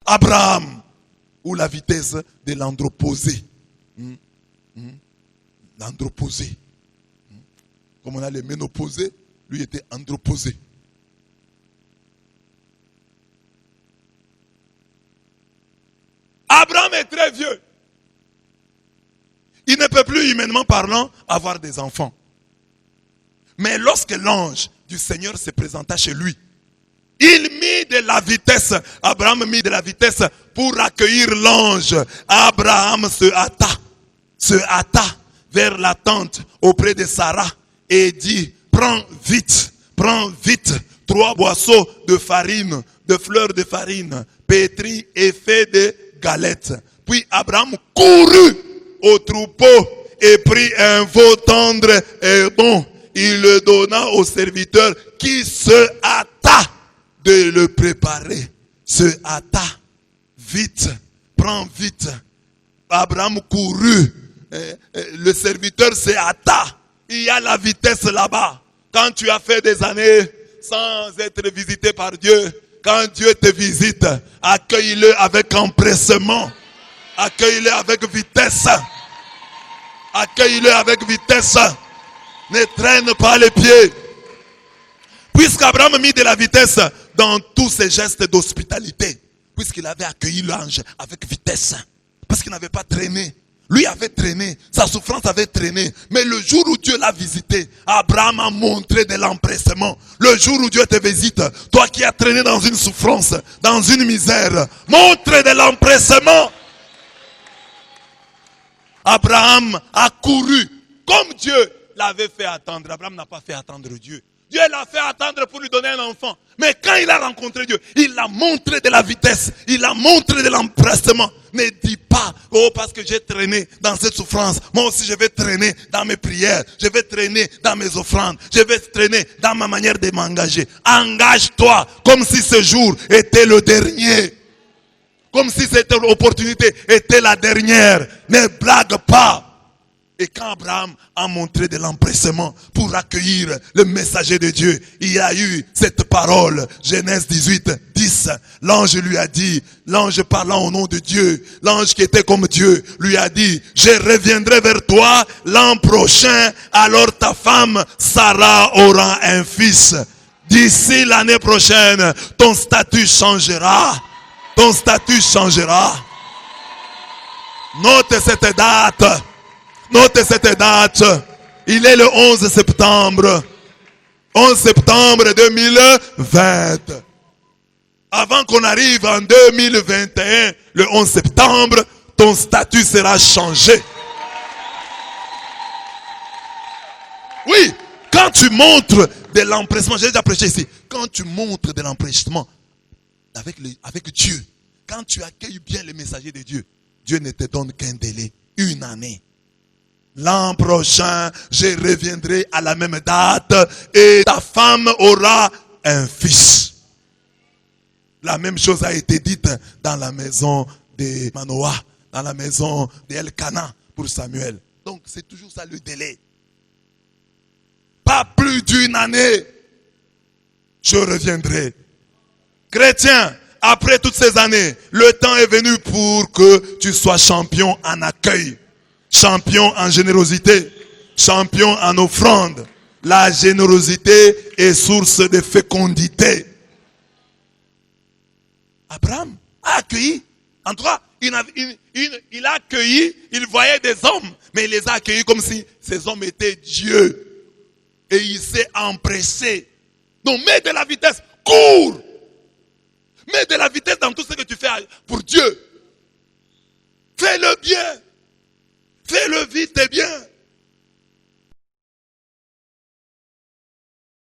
Abraham, ou la vitesse de l'androposé. L'androposé. Comme on a les ménopausés, lui était androposé. Abraham est très vieux. Il ne peut plus, humainement parlant, avoir des enfants. Mais lorsque l'ange du Seigneur se présenta chez lui, il mit de la vitesse. Abraham mit de la vitesse pour accueillir l'ange. Abraham se hâta vers la tente auprès de Sarah et dit, prends vite 3 boisseaux de farine, de fleurs de farine, pétries et fait de galettes. Puis Abraham courut au troupeau et prit un veau tendre et bon. Il le donna au serviteur qui se hâta de le préparer. Se hâta. Vite. Prends vite. Abraham courut. Le serviteur se hâta. Il y a la vitesse là-bas. Quand tu as fait des années sans être visité par Dieu, quand Dieu te visite, accueille-le avec empressement. Accueille-le avec vitesse. Accueille-le avec vitesse. Ne traîne pas les pieds. Puisqu'Abraham mit de la vitesse dans tous ses gestes d'hospitalité, puisqu'il avait accueilli l'ange avec vitesse, parce qu'il n'avait pas traîné. Lui avait traîné, sa souffrance avait traîné. Mais le jour où Dieu l'a visité, Abraham a montré de l'empressement. Le jour où Dieu te visite, toi qui as traîné dans une souffrance, dans une misère, montre de l'empressement. Abraham a couru comme Dieu l'avait fait attendre. Abraham n'a pas fait attendre Dieu. Dieu l'a fait attendre pour lui donner un enfant. Mais quand il a rencontré Dieu, il a montré de la vitesse. Il a montré de l'empressement. Ne dis pas, oh parce que j'ai traîné dans cette souffrance. Moi aussi je vais traîner dans mes prières. Je vais traîner dans mes offrandes. Je vais traîner dans ma manière de m'engager. Engage-toi comme si ce jour était le dernier. Comme si cette opportunité était la dernière. Ne blague pas. Et quand Abraham a montré de l'empressement pour accueillir le messager de Dieu, il y a eu cette parole, Genèse 18, 10. L'ange lui a dit, l'ange parlant au nom de Dieu, l'ange qui était comme Dieu, lui a dit, je reviendrai vers toi l'an prochain, alors ta femme Sarah aura un fils. D'ici l'année prochaine, ton statut changera. Ton statut changera. Note cette date. Notez cette date. Il est le 11 septembre. 11 septembre 2020. Avant qu'on arrive en 2021, le 11 septembre, ton statut sera changé. Oui, quand tu montres de l'empressement, j'ai déjà prêché ici, quand tu montres de l'empressement avec Dieu, quand tu accueilles bien les messagers de Dieu, Dieu ne te donne qu'un délai, une année. L'an prochain, je reviendrai à la même date et ta femme aura un fils. La même chose a été dite dans la maison de Manoah, dans la maison d'Elkana pour Samuel. Donc c'est toujours ça le délai. Pas plus d'une année, je reviendrai. Chrétien, après toutes ces années, le temps est venu pour que tu sois champion en accueil. Champion en générosité, champion en offrande. La générosité est source de fécondité. Abraham a accueilli. En tout cas, il a accueilli, il voyait des hommes, mais il les a accueillis comme si ces hommes étaient Dieu. Et il s'est empressé. Donc mets de la vitesse, cours. Mets de la vitesse dans tout ce que tu fais pour Dieu. Fais-le bien. Fais-le vite et bien.